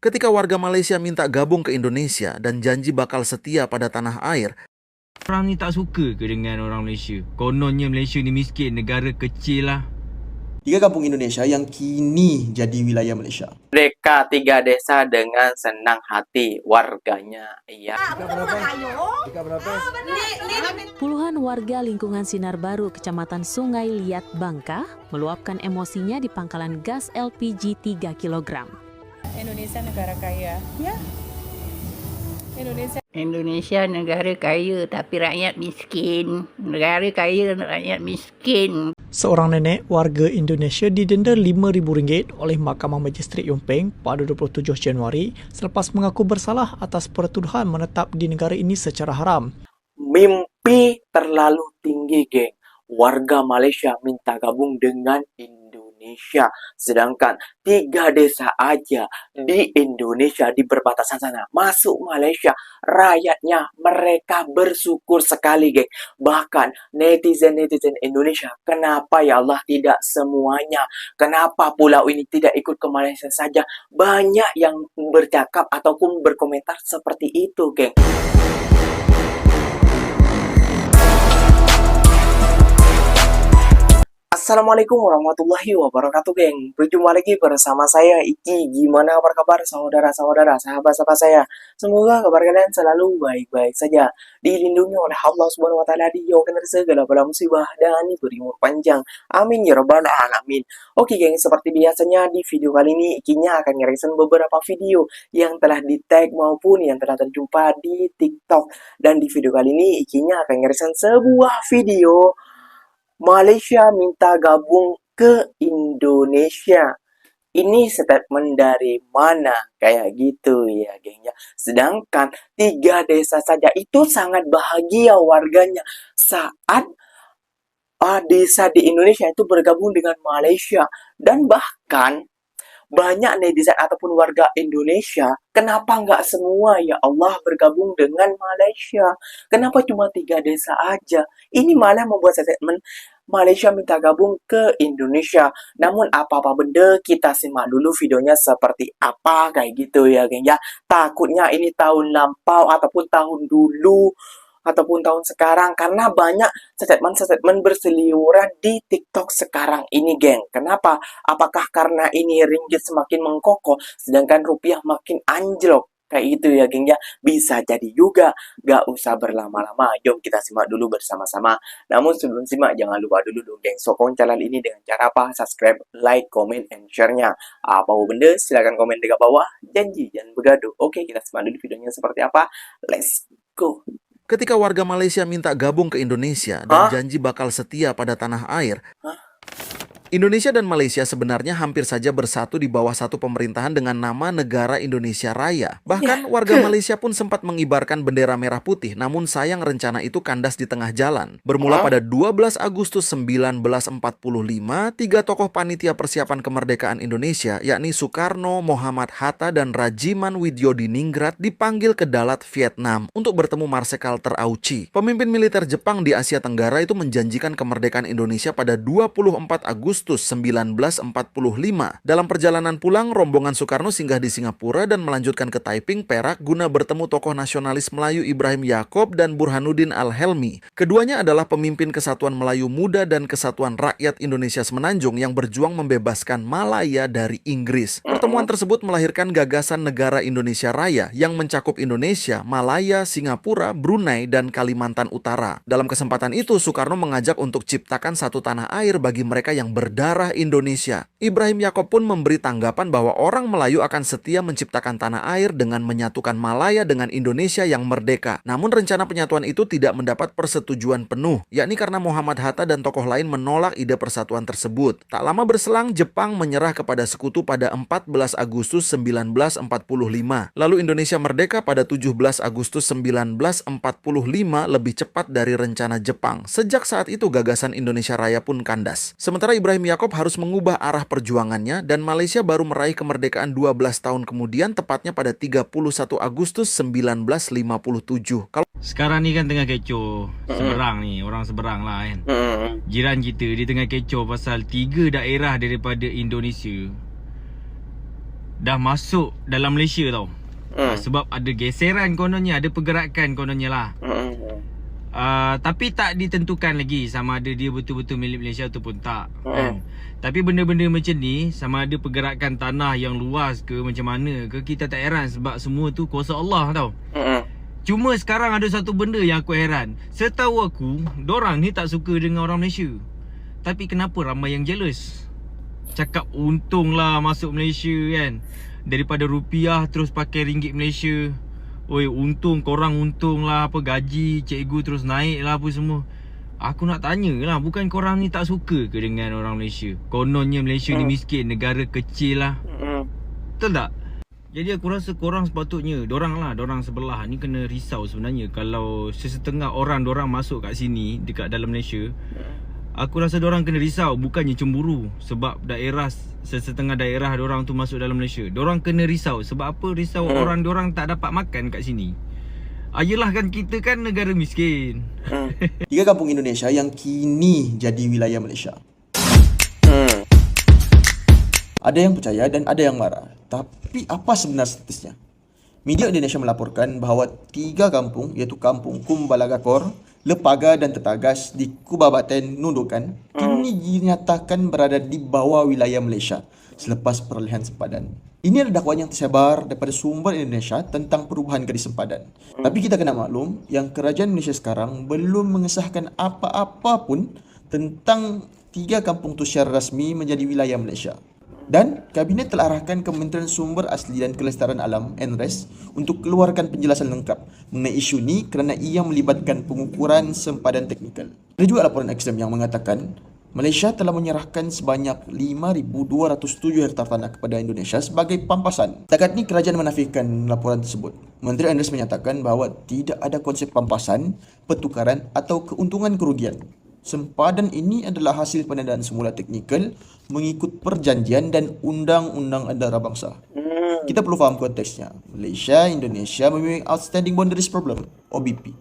Ketika warga Malaysia minta gabung ke Indonesia dan janji bakal setia pada tanah air, orang ni tak suka ke dengan orang Malaysia? Kononnya Malaysia ni miskin, negara kecil lah. Tiga kampung Indonesia yang kini jadi wilayah Malaysia. Mereka tiga desa dengan senang hati warganya. Iya. Puluhan warga lingkungan Sinar Baru, Kecamatan Sungai Liat, Bangka, meluapkan emosinya di pangkalan gas LPG 3 kg. Indonesia negara kaya, ya. Indonesia negara kaya tapi rakyat miskin. Negara kaya dan rakyat miskin. Seorang nenek warga Indonesia didenda RM5,000 oleh Mahkamah Magistrat Yung Peng pada 27 Januari selepas mengaku bersalah atas pertuduhan menetap di negara ini secara haram. Mimpi terlalu tinggi, geng. Warga Malaysia minta gabung dengan Indonesia. Sedangkan 3 desa aja di Indonesia di perbatasan sana masuk Malaysia. Rakyatnya mereka bersyukur sekali, geng. Bahkan netizen-netizen Indonesia, kenapa ya Allah tidak semuanya? Kenapa pulau ini tidak ikut ke Malaysia saja? Banyak yang bercakap ataupun berkomentar seperti itu, geng. Assalamualaikum warahmatullahi wabarakatuh, geng. Berjumpa lagi bersama saya, Iki. Gimana kabar saudara-saudara, sahabat-sahabat saya? Semoga kabar kalian selalu baik-baik saja, dilindungi oleh Allah Subhanahu wa taala, dijauhkan dari segala bala musibah dan diberi umur panjang. Amin ya rabbal alamin. Oke, geng, seperti biasanya di video kali ini Ikinya akan nge-reaction beberapa video yang telah di-tag maupun yang telah terjumpa di TikTok. Dan di video kali ini Ikinya akan nge-reaction sebuah video Malaysia minta gabung ke Indonesia. Ini statement dari mana? Kayak gitu ya, geng ya. Sedangkan 3 desa saja itu sangat bahagia warganya saat desa di Indonesia itu bergabung dengan Malaysia. Dan bahkan banyak netizen ataupun warga Indonesia, kenapa nggak semua ya Allah bergabung dengan Malaysia? Kenapa cuma 3 desa aja? Ini malah membuat statement Malaysia minta gabung ke Indonesia. Namun apa-apa benda, kita simak dulu videonya seperti apa, kayak gitu ya, geng ya. Takutnya ini tahun lampau ataupun tahun dulu ataupun tahun sekarang, karena banyak statement-statement berseliweran di TikTok sekarang ini, geng. Kenapa? Apakah karena ini ringgit semakin mengkokoh sedangkan rupiah makin anjlok? Kayak gitu ya, geng ya. Bisa jadi juga. Gak usah berlama-lama, jom kita simak dulu bersama-sama. Namun sebelum simak, jangan lupa dulu dong, geng, sokong channel ini dengan cara apa? Subscribe, like, comment, and share-nya. Apa benda, silahkan komen dekat bawah. Janji jangan bergaduh. Oke, kita simak dulu videonya seperti apa. Let's go. ketika warga Malaysia minta gabung ke Indonesia dan janji bakal setia pada tanah air, Indonesia dan Malaysia sebenarnya hampir saja bersatu di bawah satu pemerintahan dengan nama Negara Indonesia Raya. Bahkan warga Malaysia pun sempat mengibarkan bendera merah putih, namun sayang rencana itu kandas di tengah jalan. Bermula pada 12 Agustus 1945, 3 tokoh panitia persiapan kemerdekaan Indonesia, yakni Soekarno, Muhammad Hatta, dan Rajiman Widyodiningrat dipanggil ke Dalat, Vietnam untuk bertemu Marsekal Terauchi. Pemimpin militer Jepang di Asia Tenggara itu menjanjikan kemerdekaan Indonesia pada 24 Agustus 1945. Dalam perjalanan pulang, rombongan Soekarno singgah di Singapura dan melanjutkan ke Taiping, Perak guna bertemu tokoh nasionalis Melayu Ibrahim Yaakob dan Burhanuddin Al-Helmi. Keduanya adalah pemimpin Kesatuan Melayu Muda dan Kesatuan Rakyat Indonesia Semenanjung yang berjuang membebaskan Malaya dari Inggris. Pertemuan tersebut melahirkan gagasan Negara Indonesia Raya yang mencakup Indonesia, Malaya, Singapura, Brunei, dan Kalimantan Utara. Dalam kesempatan itu, Soekarno mengajak untuk ciptakan satu tanah air bagi mereka yang berdarah Indonesia. Ibrahim Yaakob pun memberi tanggapan bahwa orang Melayu akan setia menciptakan tanah air dengan menyatukan Malaya dengan Indonesia yang merdeka. Namun rencana penyatuan itu tidak mendapat persetujuan penuh, yakni karena Muhammad Hatta dan tokoh lain menolak ide persatuan tersebut. Tak lama berselang, Jepang menyerah kepada sekutu pada 14 Agustus 1945. Lalu Indonesia merdeka pada 17 Agustus 1945, lebih cepat dari rencana Jepang. Sejak saat itu gagasan Indonesia Raya pun kandas. Sementara Ibrahim Yaakob harus mengubah arah perjuangannya dan Malaysia baru meraih kemerdekaan 12 tahun kemudian, tepatnya pada 31 Agustus 1957. Sekarang ni kan tengah kecoh seberang ni, orang seberang lah kan. Jiran kita dia tengah kecoh pasal 3 daerah daripada Indonesia dah masuk dalam Malaysia tau. Sebab ada geseran kononnya, ada pergerakan kononnya lah. Tapi tak ditentukan lagi sama ada dia betul-betul milik Malaysia ataupun tak kan. Tapi benda-benda macam ni, sama ada pergerakan tanah yang luas ke macam mana ke, kita tak heran sebab semua tu kuasa Allah tau. Cuma sekarang ada satu benda yang aku heran. Setahu aku, dorang ni tak suka dengan orang Malaysia. Tapi kenapa ramai yang jealous? Cakap untung lah masuk Malaysia kan, daripada rupiah terus pakai ringgit Malaysia. Oi, untung, korang untung lah, apa gaji cikgu terus naik lah apa semua. Aku nak tanya lah, bukan korang ni tak suka ke dengan orang Malaysia? Kononnya Malaysia ni miskin, negara kecil lah. Betul tak? Jadi aku rasa korang sepatutnya, dorang sebelah ni kena risau sebenarnya. Kalau sesetengah orang dorang masuk kat sini, dekat dalam Malaysia, aku rasa dorang kena risau, bukannya cemburu sebab sesetengah daerah dorang tu masuk dalam Malaysia. Dorang kena risau. Sebab apa risau? Orang dorang tak dapat makan kat sini. Yelah kan, kita kan negara miskin. 3 kampung Indonesia yang kini jadi wilayah Malaysia. Ada yang percaya dan ada yang marah. Tapi apa sebenarnya statusnya? Media Indonesia melaporkan bahawa 3 kampung, iaitu Kampung Kumbalagakor, Lepaga dan Tetagas di Kubabaten Nunukan kini dinyatakan berada di bawah wilayah Malaysia selepas peralihan sempadan. Ini adalah dakwaan yang tersebar daripada sumber Indonesia tentang perubahan garis sempadan. Tapi kita kena maklum yang kerajaan Malaysia sekarang belum mengesahkan apa-apa pun tentang 3 kampung itu secara rasmi menjadi wilayah Malaysia. Dan Kabinet telah arahkan Kementerian Sumber Asli dan Kelestarian Alam (NRAS) untuk keluarkan penjelasan lengkap mengenai isu ini kerana ia melibatkan pengukuran sempadan teknikal. Ada juga laporan Exim yang mengatakan Malaysia telah menyerahkan sebanyak 5,207 hektar tanah kepada Indonesia sebagai pampasan. Setakat ini kerajaan menafikan laporan tersebut. Menteri NRAS menyatakan bahawa tidak ada konsep pampasan, pertukaran atau keuntungan kerugian. Sempadan ini adalah hasil penandaan semula teknikal mengikut perjanjian dan undang-undang antarabangsa. Kita perlu faham konteksnya. Malaysia, Indonesia mempunyai Outstanding Boundaries Problem (OBP),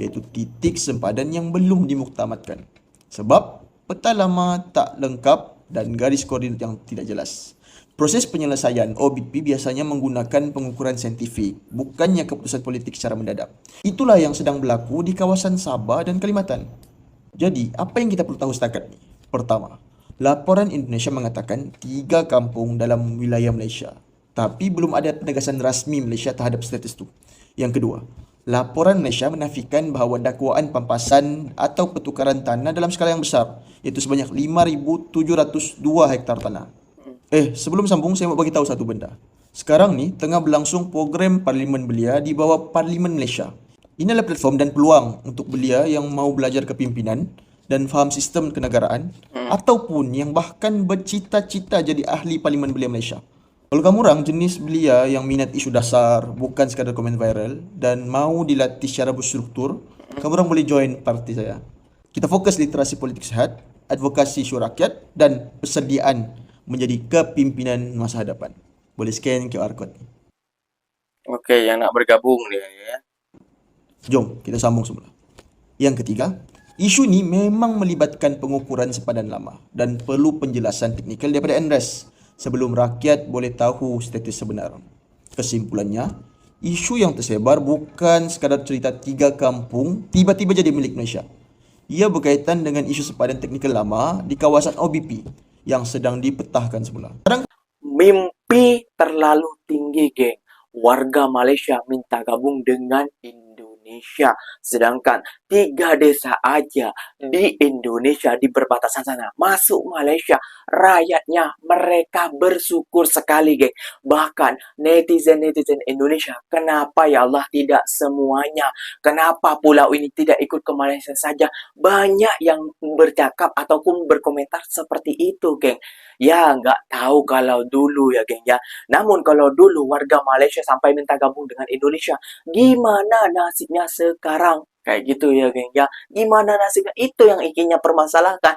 iaitu titik sempadan yang belum dimuktamadkan. Sebab peta lama tak lengkap dan garis koordinat yang tidak jelas. Proses penyelesaian OBP biasanya menggunakan pengukuran saintifik, bukannya keputusan politik secara mendadak. Itulah yang sedang berlaku di kawasan Sabah dan Kalimantan. Jadi, apa yang kita perlu tahu setakat ini? Pertama, laporan Indonesia mengatakan 3 kampung dalam wilayah Malaysia. Tapi belum ada penegasan rasmi Malaysia terhadap status itu. Yang kedua, laporan Malaysia menafikan bahawa dakwaan pampasan atau pertukaran tanah dalam skala yang besar, iaitu sebanyak 5,702 hektar tanah. Sebelum sambung, saya mau bagi tahu satu benda. Sekarang ni tengah berlangsung program Parlimen Belia di bawah Parlimen Malaysia. Ini adalah platform dan peluang untuk belia yang mau belajar kepimpinan dan faham sistem kenegaraan ataupun yang bahkan bercita-cita jadi ahli Parlimen Belia Malaysia. Kalau kamu orang jenis belia yang minat isu dasar, bukan sekadar komen viral dan mau dilatih secara berstruktur, kamu orang boleh join parti saya. Kita fokus literasi politik sehat, advokasi isu rakyat dan persediaan menjadi kepimpinan masa hadapan. Boleh scan QR code. Oke, yang nak bergabung dia ya. Jom, kita sambung semula. Yang ketiga, isu ini memang melibatkan pengukuran sempadan lama dan perlu penjelasan teknikal daripada NRAS sebelum rakyat boleh tahu status sebenar. Kesimpulannya, isu yang tersebar bukan sekadar cerita 3 kampung tiba-tiba jadi milik Malaysia. Ia berkaitan dengan isu sempadan teknikal lama di kawasan OBP yang sedang dipetahkan semula. Mimpi terlalu tinggi, geng. Warga Malaysia minta gabung dengan Indonesia. Sedangkan 3 desa aja di Indonesia di perbatasan sana masuk Malaysia. Rakyatnya mereka bersyukur sekali, geng. Bahkan netizen-netizen Indonesia, kenapa ya Allah tidak semuanya? Kenapa pulau ini tidak ikut ke Malaysia saja? Banyak yang bercakap ataupun berkomentar seperti itu, geng. Ya, nggak tahu kalau dulu ya, geng ya. Namun kalau dulu warga Malaysia sampai minta gabung dengan Indonesia, gimana nasibnya sekarang? Kayak gitu ya, geng ya. Gimana nasibnya? Itu yang ikinya permasalahkan.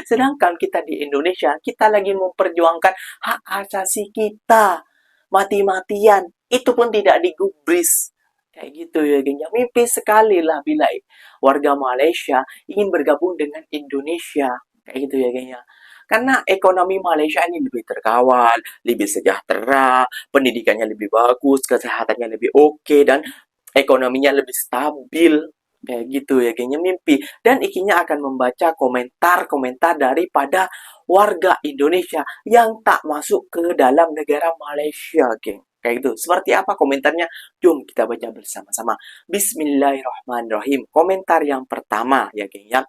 Sedangkan kita di Indonesia, kita lagi memperjuangkan hak asasi kita. Mati-matian. Itu pun tidak digubris. Kayak gitu ya, geng ya. Mimpi sekali lah bila warga Malaysia ingin bergabung dengan Indonesia. Kayak gitu ya, geng ya. Karena ekonomi Malaysia ini lebih terkawal, lebih sejahtera, pendidikannya lebih bagus, kesehatannya lebih oke, dan ekonominya lebih stabil. Kayak gitu ya, kayaknya mimpi. Dan ikinya akan membaca komentar-komentar daripada warga Indonesia yang tak masuk ke dalam negara Malaysia, geng. Kayak gitu. Seperti apa komentarnya? Jom kita baca bersama-sama. Bismillahirrahmanirrahim. Komentar yang pertama ya, geng ya.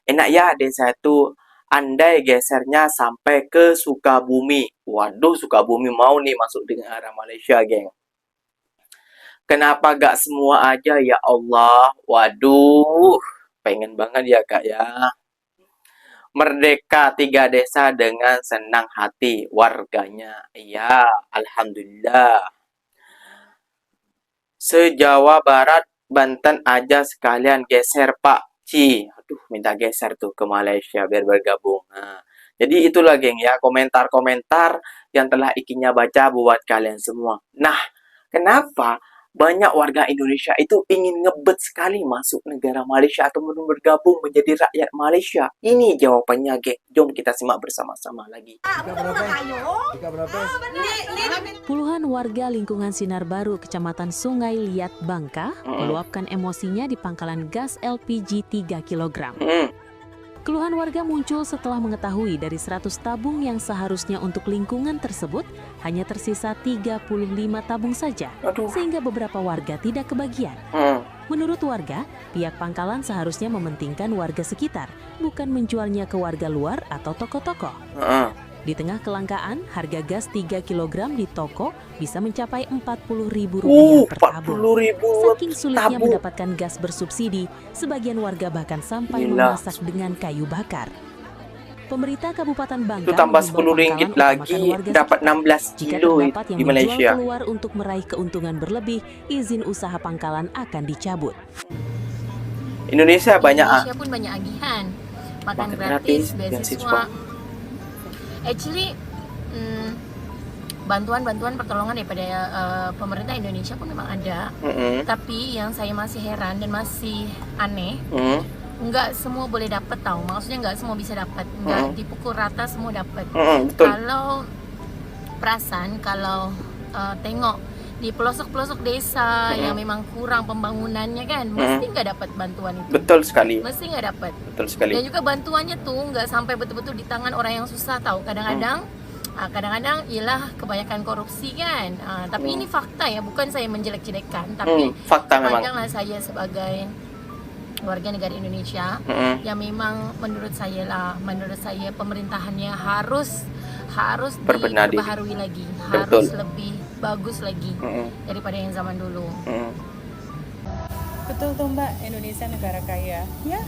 Enak ya desa itu, andai gesernya sampai ke Sukabumi. Waduh, Sukabumi mau nih masuk dengan arah Malaysia, geng. Kenapa gak semua aja ya Allah? Waduh, pengen banget ya kak ya. Merdeka 3 desa dengan senang hati warganya. Ya, Alhamdulillah. Se-Jawa Barat, Banten aja sekalian geser Pak Ci. Aduh, minta geser tuh ke Malaysia biar bergabung. Nah, jadi itulah geng ya, komentar-komentar yang telah ikinya baca buat kalian semua. Nah, kenapa banyak warga Indonesia itu ingin ngebet sekali masuk negara Malaysia atau bergabung menjadi rakyat Malaysia? Ini jawabannya, geng. Jom kita simak bersama-sama lagi. Puluhan warga lingkungan Sinar Baru, Kecamatan Sungai Liat Bangka, meluapkan emosinya di pangkalan gas LPG 3 kg. Keluhan warga muncul setelah mengetahui dari 100 tabung yang seharusnya untuk lingkungan tersebut hanya tersisa 35 tabung saja, sehingga beberapa warga tidak kebagian. Menurut warga, pihak pangkalan seharusnya mementingkan warga sekitar, bukan menjualnya ke warga luar atau toko-toko. Di tengah kelangkaan, harga gas 3 kg di toko bisa mencapai Rp40.000 per tabung. Saking sulitnya mendapatkan gas bersubsidi, sebagian warga bahkan sampai memasak dengan kayu bakar. Pemerintah Kabupaten Bangka itu tambah Rp10 lagi dapat 16 kilo di Malaysia. Keluar untuk meraih keuntungan berlebih, izin usaha pangkalan akan dicabut. Indonesia pun banyak agihan, makan gratis, beasiswa. Actually, bantuan pertolongan daripada pemerintah Indonesia pun memang ada. Tapi yang saya masih heran dan masih aneh, nggak semua boleh dapat tau. Maksudnya nggak semua bisa dapat, nggak dipukul rata semua dapat. Kalau perasan, kalau tengok di pelosok-pelosok desa yang memang kurang pembangunannya kan, mesti nggak dapat bantuan itu. Betul sekali. Mesti nggak dapat. Betul sekali. Dan juga bantuannya tuh nggak sampai betul-betul di tangan orang yang susah tahu. Kadang-kadang ialah kebanyakan korupsi kan. Tapi ini fakta ya, bukan saya menjelek-jelekan, tapi fakta memang. Pandanglah saya sebagai warga negara Indonesia yang memang menurut saya pemerintahannya harus diperbaharui lagi, harus lebih bagus lagi daripada yang zaman dulu. Betul tuh Mbak, Indonesia negara kaya. Ya.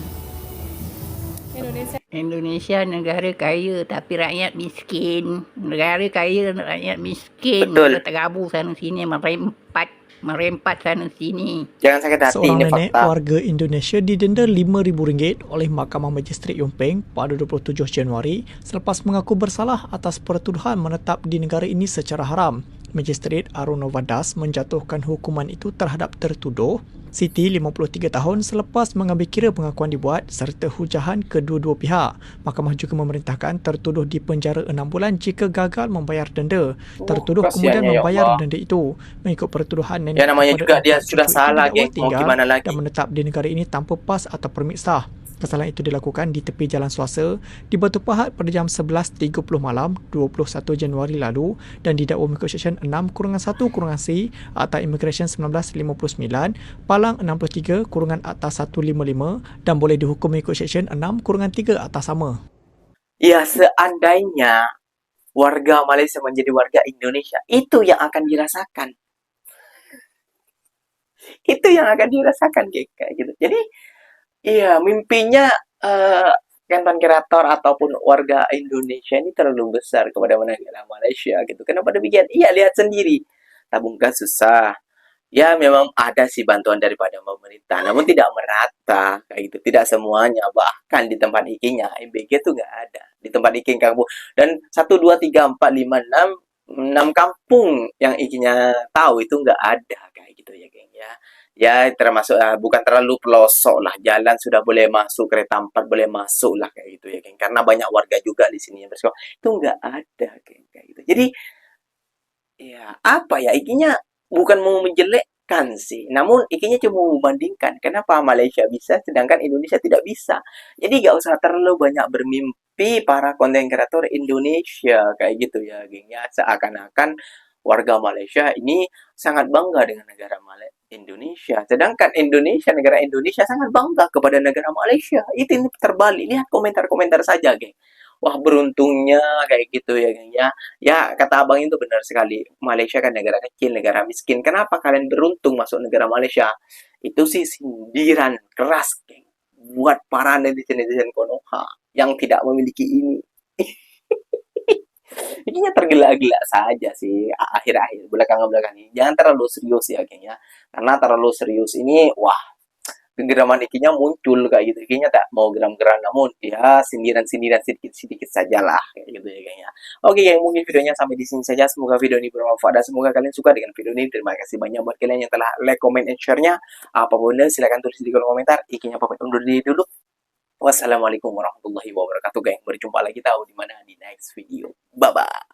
Indonesia negara kaya tapi rakyat miskin. Negara kaya dan rakyat miskin. Betul. Tergabung sana sini merempat sana sini. Jangan sakit hati, Seorang ini nenek fakta. warga Indonesia didenda RM5,000 oleh Mahkamah Magistrat Yompeng pada 27 Januari selepas mengaku bersalah atas pertuduhan menetap di negara ini secara haram. Magistrat Arunova Das menjatuhkan hukuman itu terhadap tertuduh Siti 53 tahun selepas mengambil kira pengakuan dibuat serta hujahan kedua-dua pihak. Mahkamah juga memerintahkan tertuduh dipenjara 6 bulan jika gagal membayar denda. Tertuduh kemudian kasihannya ya membayar Allah. denda itu. Mengikut pertuduhan nenek Ya namanya kepada juga dia empat sudah cucu itu salah, didakwa geng. Mau tinggal gimana lagi? dan menetap di negara ini tanpa pas atau permit sah. Kesalahan itu dilakukan di tepi jalan Suasa di Batu Pahat pada jam 11.30 malam 21 Januari lalu dan didakwa mengikut Seksyen 6-1-C Akta Imigresen 1959, Palang 63-155 dan boleh dihukum mengikut Seksyen 6-3 Akta sama. Ya, seandainya warga Malaysia menjadi warga Indonesia, itu yang akan dirasakan. Itu yang akan dirasakan kayak gitu. Jadi, iya, mimpinya content kreator ataupun warga Indonesia ini terlalu besar kepada negara Malaysia gitu. Kenapa demikian? Iya, lihat sendiri. Tabung gas susah. Ya, memang ada sih bantuan daripada pemerintah, namun tidak merata kayak gitu. Tidak semuanya. Bahkan di tempat ikinya MBG tuh nggak ada. Di tempat iking kampung dan 1 2 3 4 5 6 kampung yang ikinya tahu itu nggak ada kayak gitu ya, geng ya. ya termasuk bukan terlalu pelosok lah, jalan sudah boleh masuk, kereta 4 boleh masuk lah kayak gitu ya geng, karena banyak warga juga di sini yang bersekolah. Itu nggak ada geng kayak gitu. Jadi ya apa ya, ikinya bukan mau menjelekkan sih, namun ikinya cuma membandingkan kenapa Malaysia bisa sedangkan Indonesia tidak bisa. Jadi nggak usah terlalu banyak bermimpi para konten kreator Indonesia kayak gitu ya geng ya, seakan-akan warga Malaysia ini sangat bangga dengan negara Indonesia. Sedangkan negara Indonesia sangat bangga kepada negara Malaysia. Itu ini terbalik. Lihat komentar-komentar saja, geng. Wah, beruntungnya kayak gitu ya, geng ya. Ya, kata abang itu benar sekali. Malaysia kan negara kecil, negara miskin. Kenapa kalian beruntung masuk negara Malaysia? Itu sih sindiran keras, geng. Buat para netizen-netizen Konoha yang tidak memiliki ini. Ininya tergila-gila saja sih akhir-akhir belakangan ini. Jangan terlalu serius ya geng ya. Karena terlalu serius ini wah geraman ikinya muncul kayak gitu. Ikinya tak mau geram-geram namun ya sindiran-sindiran sedikit-sedikit sajalah kayak gitu ya geng ya. Oke geng, mungkin videonya sampai di sini saja. Semoga video ini bermanfaat dan semoga kalian suka dengan video ini. Terima kasih banyak buat kalian yang telah like, comment, and share-nya. Apapun silahkan tulis di kolom komentar. Ikinya pamit undur diri dulu. Wassalamualaikum warahmatullahi wabarakatuh geng. Berjumpa lagi tahu di mana di next video. Bye bye.